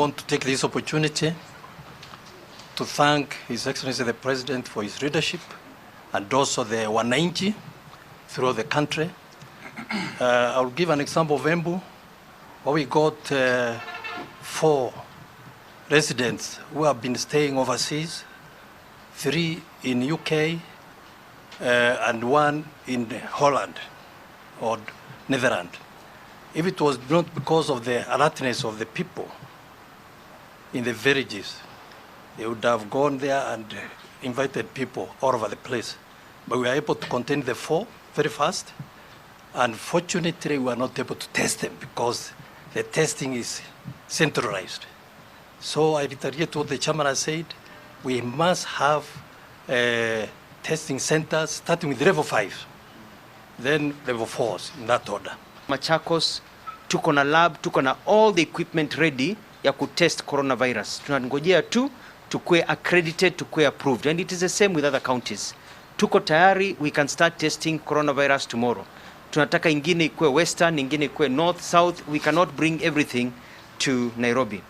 want to take this opportunity to thank His Excellency the President for his leadership and also the wananchi throughout the country. I'll give an example of Embu, where we got 4 residents who have been staying overseas, 3 in UK and 1 in Holland or Netherlands. If it was not because of the alertness of the people in the villages, they would have gone there and invited people all over the place. But we were able to contain the 4 very fast. Unfortunately, we were not able to test them because the testing is centralized. So I reiterate what the chairman has said. We must have testing centers starting with level 5, then level 4s in that order. Machakos, tuko na lab, tuko na all the equipment ready ya kutest coronavirus. Tunangojea tu tukue accredited, tukue approved, and it is the same with other counties. Tuko tayari, we can start testing coronavirus tomorrow. Tunataka ingine ikue western, ingine ikue north, south. We cannot bring everything to Nairobi.